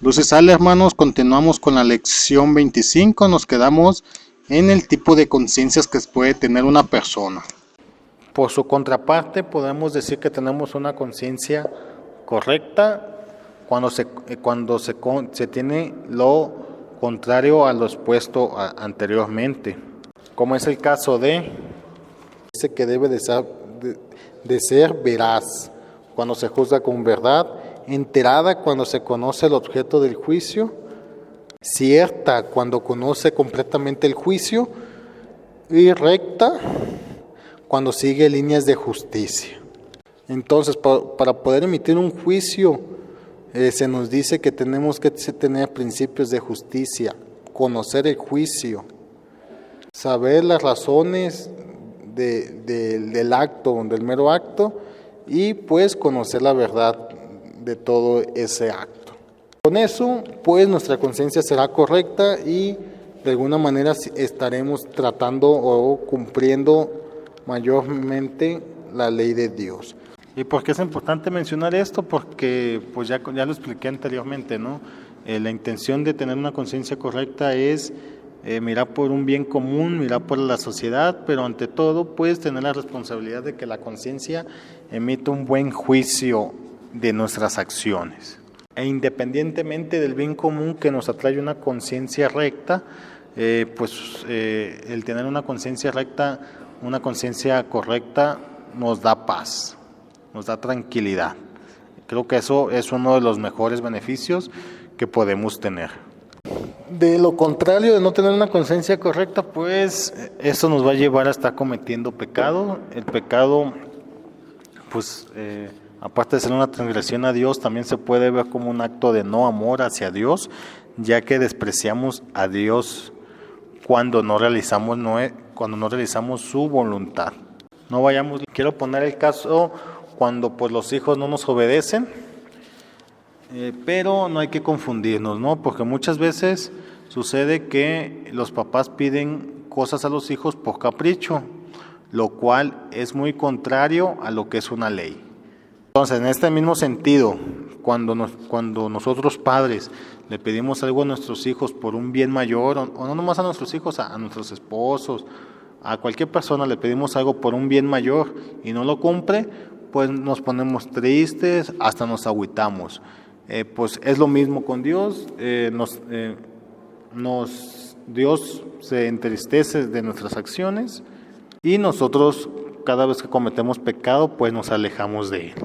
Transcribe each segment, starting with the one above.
Luces sale, hermanos, continuamos con la lección 25. Nos quedamos en el tipo de conciencias que puede tener una persona. Por su contraparte, podemos decir que tenemos una conciencia correcta cuando se tiene lo contrario a lo expuesto anteriormente, como es el caso de dice que debe de ser veraz cuando se juzga con verdad, enterada cuando se conoce el objeto del juicio, cierta cuando conoce completamente el juicio y recta cuando sigue líneas de justicia. Entonces, para poder emitir un juicio, se nos dice que tenemos que tener principios de justicia, conocer el juicio, saber las razones del acto, del mero acto, y pues conocer la verdad de todo ese acto. Con eso, pues nuestra conciencia será correcta y de alguna manera estaremos tratando o cumpliendo mayormente la ley de Dios. ¿Y por qué es importante mencionar esto? Porque pues ya lo expliqué anteriormente, ¿no? La intención de tener una conciencia correcta es mirar por un bien común, mirar por la sociedad, pero ante todo pues tener la responsabilidad de que la conciencia emita un buen juicio de nuestras acciones. E independientemente del bien común que nos atrae una conciencia recta, el tener una conciencia recta, una conciencia correcta nos da paz, nos da tranquilidad. Creo que eso es uno de los mejores beneficios que podemos tener. De lo contrario, de no tener una conciencia correcta, pues eso nos va a llevar a estar cometiendo pecado. El pecado, pues aparte de ser una transgresión a Dios, también se puede ver como un acto de no amor hacia Dios, ya que despreciamos a Dios cuando no realizamos su voluntad. Quiero poner el caso cuando pues los hijos no nos obedecen, pero no hay que confundirnos, ¿no? Porque muchas veces sucede que los papás piden cosas a los hijos por capricho, lo cual es muy contrario a lo que es una ley. Entonces, en este mismo sentido, cuando nosotros padres le pedimos algo a nuestros hijos por un bien mayor, o no nomás a nuestros hijos, a nuestros esposos, a cualquier persona le pedimos algo por un bien mayor y no lo cumple, pues nos ponemos tristes, hasta nos agüitamos. Pues es lo mismo con Dios, Dios se entristece de nuestras acciones y nosotros cada vez que cometemos pecado pues nos alejamos de Él.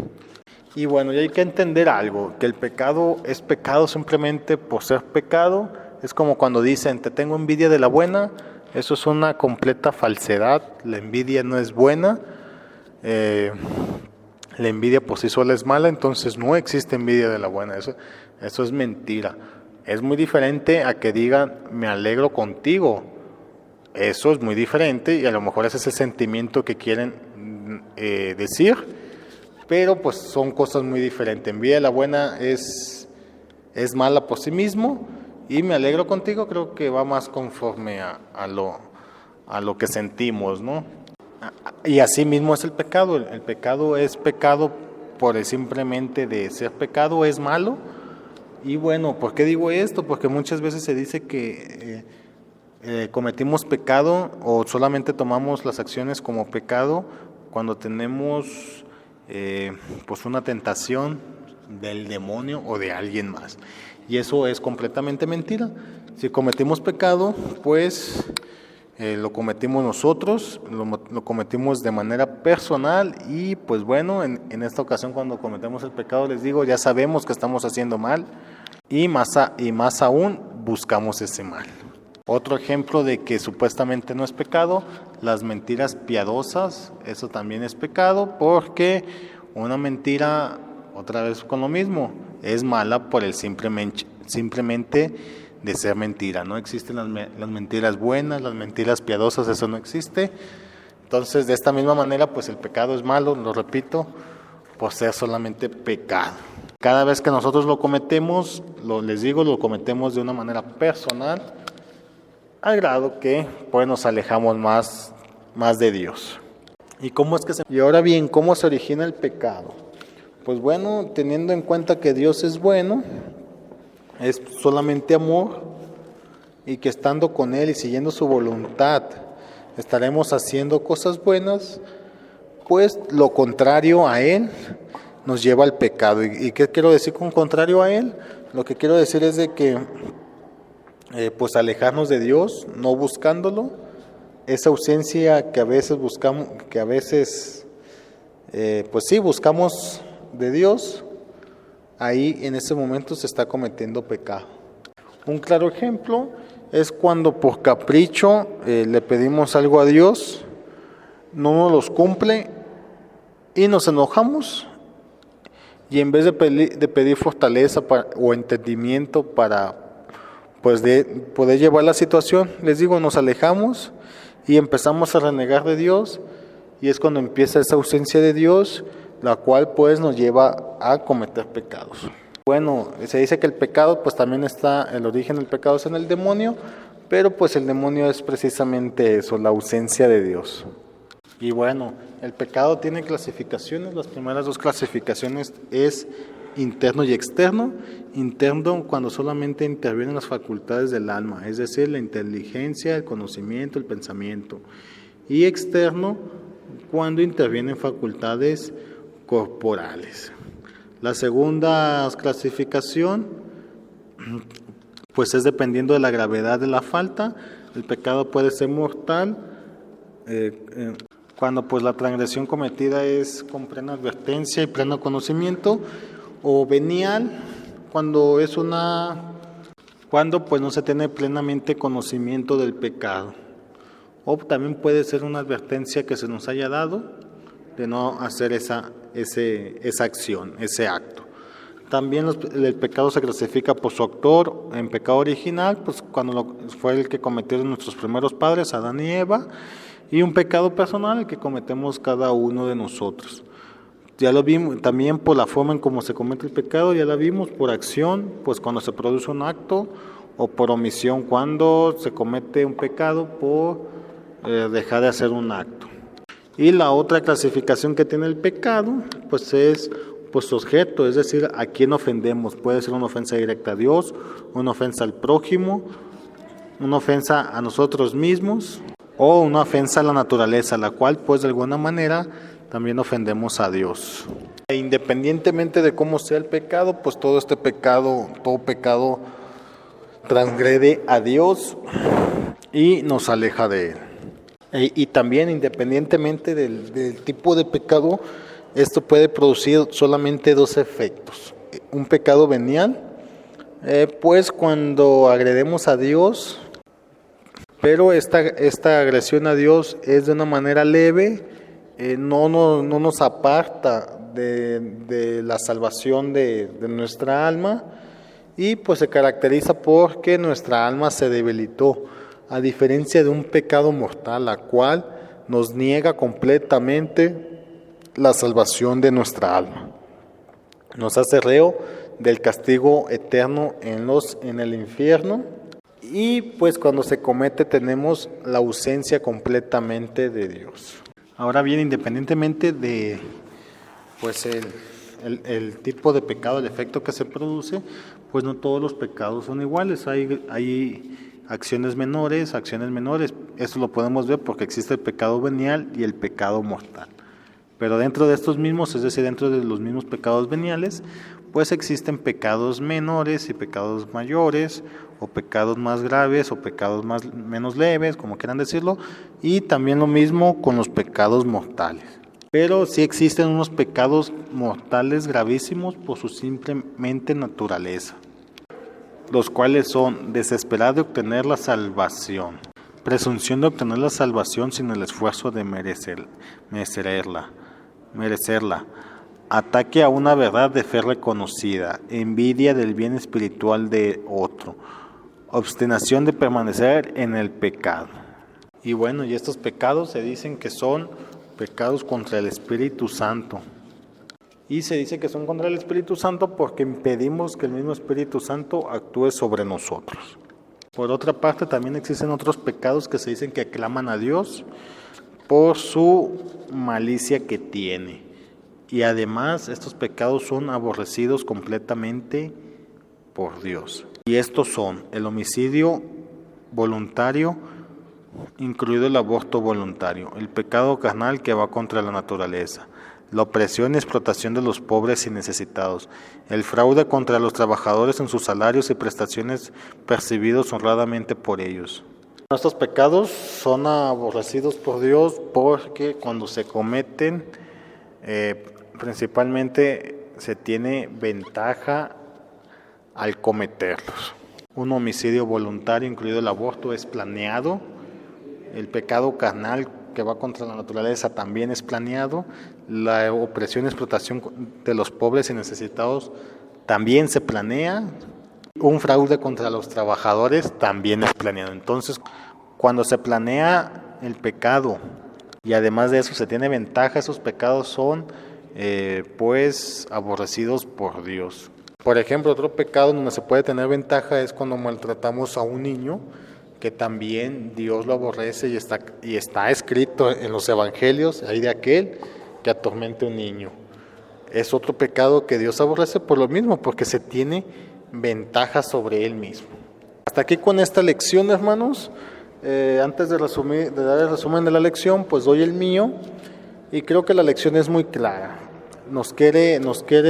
Y bueno, y hay que entender algo, que el pecado es pecado simplemente por ser pecado. Es como cuando dicen, te tengo envidia de la buena. Eso es una completa falsedad. La envidia no es buena. La envidia por sí sola es mala, entonces no existe envidia de la buena. Eso es mentira. Es muy diferente a que digan, me alegro contigo. Eso es muy diferente y a lo mejor ese es el sentimiento que quieren decir, pero pues son cosas muy diferentes. Envidia de la buena es mala por sí mismo y me alegro contigo creo que va más conforme a lo que sentimos, ¿no? Y así mismo es el pecado. El pecado es pecado por el simplemente de ser pecado, es malo. Y bueno, ¿por qué digo esto? Porque muchas veces se dice que cometimos pecado o solamente tomamos las acciones como pecado cuando tenemos pues una tentación del demonio o de alguien más. Y eso es completamente mentira. Si cometimos pecado, pues lo cometimos nosotros, lo cometimos de manera personal y pues bueno, en esta ocasión cuando cometemos el pecado, les digo, ya sabemos que estamos haciendo mal y más aún buscamos ese mal. Otro ejemplo de que supuestamente no es pecado, las mentiras piadosas, eso también es pecado porque una mentira, otra vez con lo mismo, es mala por el simplemente de ser mentira. No existen las mentiras buenas, las mentiras piadosas, eso no existe. Entonces, de esta misma manera, pues el pecado es malo, lo repito, por ser solamente pecado. Cada vez que nosotros lo cometemos, lo cometemos de una manera personal, al grado que pues nos alejamos más de Dios. Y ahora bien, ¿cómo se origina el pecado? Pues bueno, teniendo en cuenta que Dios es bueno, es solamente amor y que estando con Él y siguiendo su voluntad estaremos haciendo cosas buenas, pues lo contrario a Él nos lleva al pecado. ¿Y qué quiero decir con contrario a Él? Lo que quiero decir es de que pues alejarnos de Dios, no buscándolo, esa ausencia que a veces buscamos, pues sí, buscamos de Dios, ahí en ese momento se está cometiendo pecado. Un claro ejemplo es cuando por capricho le pedimos algo a Dios, no nos los cumple y nos enojamos, y en vez de pedir fortaleza o entendimiento para pues de poder llevar la situación, les digo, nos alejamos y empezamos a renegar de Dios, y es cuando empieza esa ausencia de Dios, la cual pues nos lleva a cometer pecados. Bueno, se dice que el pecado, pues también está, el origen del pecado es en el demonio, pero pues el demonio es precisamente eso, la ausencia de Dios. Y bueno, el pecado tiene clasificaciones. Las primeras dos clasificaciones es interno y externo. Interno cuando solamente intervienen las facultades del alma, es decir, la inteligencia, el conocimiento, el pensamiento. Y externo cuando intervienen facultades corporales. La segunda clasificación pues es dependiendo de la gravedad de la falta. El pecado puede ser mortal cuando pues la transgresión cometida es con plena advertencia y pleno conocimiento, o venial cuando pues no se tiene plenamente conocimiento del pecado, o también puede ser una advertencia que se nos haya dado de no hacer esa acción, ese acto. También el pecado se clasifica por su autor. En pecado original, pues cuando fue el que cometieron nuestros primeros padres, Adán y Eva, y un pecado personal, el que cometemos cada uno de nosotros. Ya lo vimos también por la forma en cómo se comete el pecado, ya la vimos por acción, pues cuando se produce un acto, o por omisión, cuando se comete un pecado por dejar de hacer un acto. Y la otra clasificación que tiene el pecado, pues es pues su objeto, es decir, a quién ofendemos. Puede ser una ofensa directa a Dios, una ofensa al prójimo, una ofensa a nosotros mismos, o una ofensa a la naturaleza, la cual pues de alguna manera también ofendemos a Dios. E independientemente de cómo sea el pecado, pues todo pecado transgrede a Dios y nos aleja de Él. Y también independientemente del tipo de pecado, esto puede producir solamente dos efectos. Un pecado venial, pues cuando agredemos a Dios, pero esta agresión a Dios es de una manera leve, no nos aparta de la salvación de nuestra alma, y pues se caracteriza porque nuestra alma se debilitó, a diferencia de un pecado mortal, la cual nos niega completamente la salvación de nuestra alma. Nos hace reo del castigo eterno en el infierno, y pues cuando se comete tenemos la ausencia completamente de Dios. Ahora bien, independientemente de pues el tipo de pecado, el efecto que se produce, pues no todos los pecados son iguales. Hay acciones menores. Eso lo podemos ver porque existe el pecado venial y el pecado mortal. Pero dentro de estos mismos, es decir, dentro de los mismos pecados veniales, pues existen pecados menores y pecados mayores, o pecados más graves o pecados menos leves, como quieran decirlo, y también lo mismo con los pecados mortales. Pero sí existen unos pecados mortales gravísimos por su simplemente naturaleza, los cuales son desesperar de obtener la salvación, presunción de obtener la salvación sin el esfuerzo de merecerla, ataque a una verdad de fe reconocida, envidia del bien espiritual de otro, obstinación de permanecer en el pecado. Y bueno, y estos pecados se dicen que son pecados contra el Espíritu Santo. Y se dice que son contra el Espíritu Santo porque impedimos que el mismo Espíritu Santo actúe sobre nosotros. Por otra parte, también existen otros pecados que se dicen que claman a Dios por su malicia que tiene. Y además estos pecados son aborrecidos completamente por Dios. Y estos son el homicidio voluntario, incluido el aborto voluntario, el pecado carnal que va contra la naturaleza, la opresión y explotación de los pobres y necesitados, el fraude contra los trabajadores en sus salarios y prestaciones percibidos honradamente por ellos. Estos pecados son aborrecidos por Dios porque cuando se cometen, principalmente se tiene ventaja al cometerlos. Un homicidio voluntario, incluido el aborto, es planeado. El pecado carnal que va contra la naturaleza también es planeado. La opresión y explotación de los pobres y necesitados también se planea. Un fraude contra los trabajadores también es planeado. Entonces, cuando se planea el pecado y además de eso se tiene ventaja, esos pecados son pues aborrecidos por Dios. Por ejemplo, otro pecado donde se puede tener ventaja es cuando maltratamos a un niño, que también Dios lo aborrece y está escrito en los evangelios, hay de aquel que atormente a un niño. Es otro pecado que Dios aborrece por lo mismo, porque se tiene ventaja sobre él mismo. Hasta aquí con esta lección, hermanos. Antes de dar el resumen de la lección, pues doy el mío y creo que la lección es muy clara. Nos quiere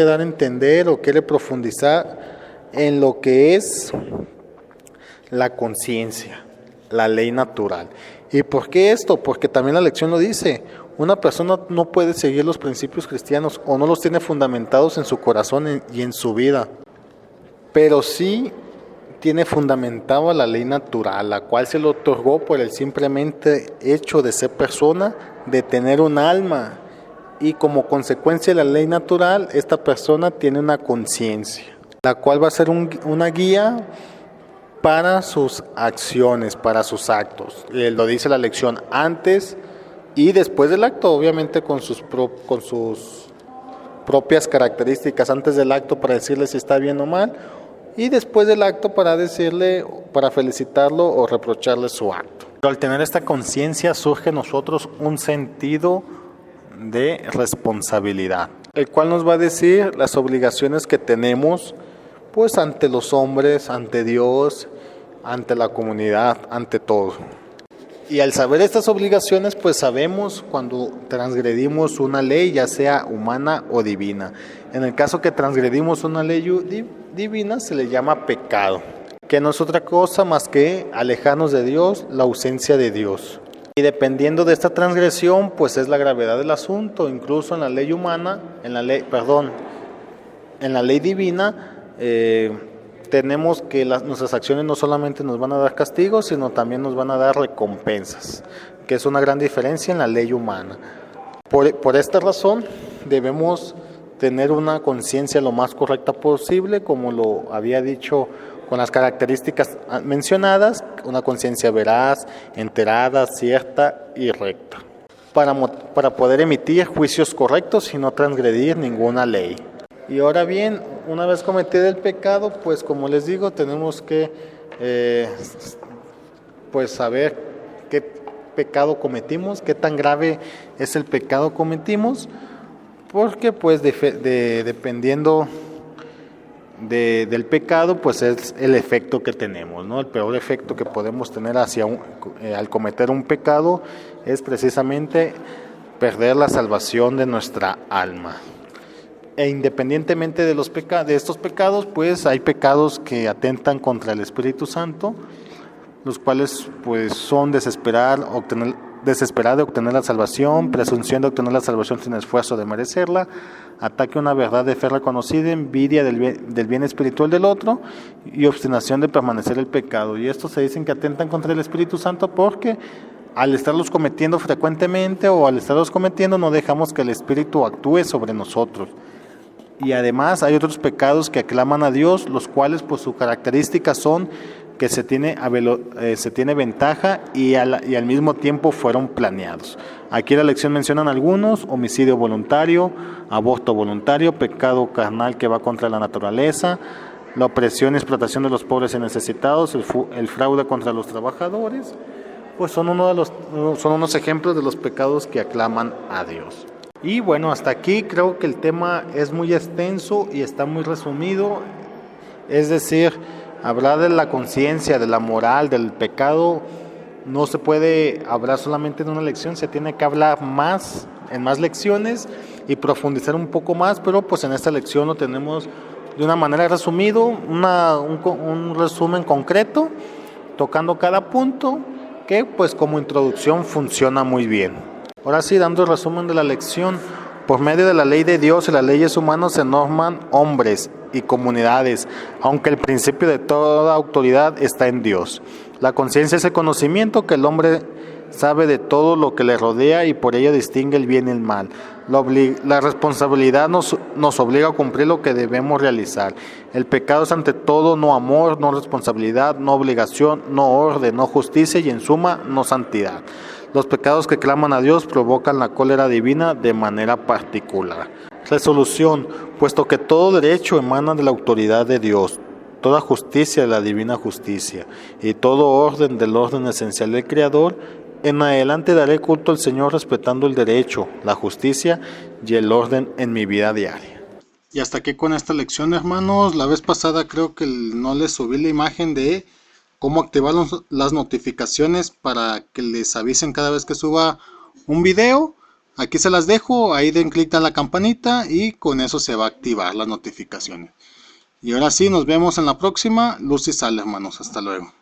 dar a entender o quiere profundizar en lo que es la conciencia, la ley natural. ¿Y por qué esto? Porque también la lección lo dice. Una persona no puede seguir los principios cristianos o no los tiene fundamentados en su corazón y en su vida, pero sí tiene fundamentado la ley natural, la cual se le otorgó por el simplemente hecho de ser persona, de tener un alma, y como consecuencia de la ley natural, esta persona tiene una conciencia, la cual va a ser una guía para sus acciones, para sus actos. Lo dice la lección antes y después del acto, obviamente con sus propias características, antes del acto para decirle si está bien o mal, y después del acto para decirle, para felicitarlo o reprocharle su acto. Pero al tener esta conciencia surge en nosotros un sentido de responsabilidad, el cual nos va a decir las obligaciones que tenemos pues ante los hombres, ante Dios, ante la comunidad, ante todo. Y al saber estas obligaciones, pues sabemos cuando transgredimos una ley, ya sea humana o divina. En el caso que transgredimos una ley divina, se le llama pecado, que no es otra cosa más que alejarnos de Dios, la ausencia de Dios. Y dependiendo de esta transgresión, pues es la gravedad del asunto. Incluso en la ley humana, en la ley divina, tenemos que nuestras acciones no solamente nos van a dar castigos, sino también nos van a dar recompensas, que es una gran diferencia en la ley humana. Por esta razón debemos tener una conciencia lo más correcta posible, como lo había dicho, con las características mencionadas, una conciencia veraz, enterada, cierta y recta, para poder emitir juicios correctos y no transgredir ninguna ley. Y ahora bien, una vez cometido el pecado, pues como les digo, tenemos que pues saber qué pecado cometimos, qué tan grave es el pecado cometimos, porque pues dependiendo del pecado, pues es el efecto que tenemos, ¿no? El peor efecto que podemos tener al cometer un pecado es precisamente perder la salvación de nuestra alma. E independientemente de estos pecados, pues hay pecados que atentan contra el Espíritu Santo, los cuales pues son desesperar de obtener la salvación, presunción de obtener la salvación sin esfuerzo de merecerla, ataque a una verdad de fe reconocida, envidia del bien espiritual del otro y obstinación de permanecer en el pecado. Y estos se dicen que atentan contra el Espíritu Santo porque al estarlos cometiendo frecuentemente o al estarlos cometiendo no dejamos que el Espíritu actúe sobre nosotros. Y además hay otros pecados que aclaman a Dios, los cuales por su característica son que se tiene ventaja y al mismo tiempo fueron planeados. Aquí en la lección mencionan algunos: homicidio voluntario, aborto voluntario, pecado carnal que va contra la naturaleza, la opresión y explotación de los pobres y necesitados, el fraude contra los trabajadores, pues son unos ejemplos de los pecados que aclaman a Dios. Y bueno, hasta aquí creo que el tema es muy extenso y está muy resumido Es decir, hablar de la conciencia, de la moral, del pecado, no se puede hablar solamente en una lección, se tiene que hablar más, en más lecciones y profundizar un poco más, pero pues en esta lección lo tenemos de una manera resumida, un resumen concreto, tocando cada punto, que pues como introducción funciona muy bien. Ahora sí, dando el resumen de la lección, por medio de la ley de Dios y las leyes humanas se norman hombres y comunidades, aunque el principio de toda autoridad está en Dios. La conciencia es el conocimiento que el hombre sabe de todo lo que le rodea y por ello distingue el bien y el mal. La responsabilidad nos obliga a cumplir lo que debemos realizar. El pecado es ante todo no amor, no responsabilidad, no obligación, no orden, no justicia y en suma no santidad. Los pecados que claman a Dios provocan la cólera divina de manera particular. Resolución, puesto que todo derecho emana de la autoridad de Dios, toda justicia de la divina justicia y todo orden del orden esencial del Creador, en adelante daré culto al Señor respetando el derecho, la justicia y el orden en mi vida diaria. Y hasta aquí con esta lección, hermanos. La vez pasada creo que no les subí la imagen de cómo activar las notificaciones para que les avisen cada vez que suba un video. Aquí se las dejo, ahí den clic a la campanita y con eso se va a activar las notificaciones. Y ahora sí, nos vemos en la próxima. Luz y sal, hermanos. Hasta luego.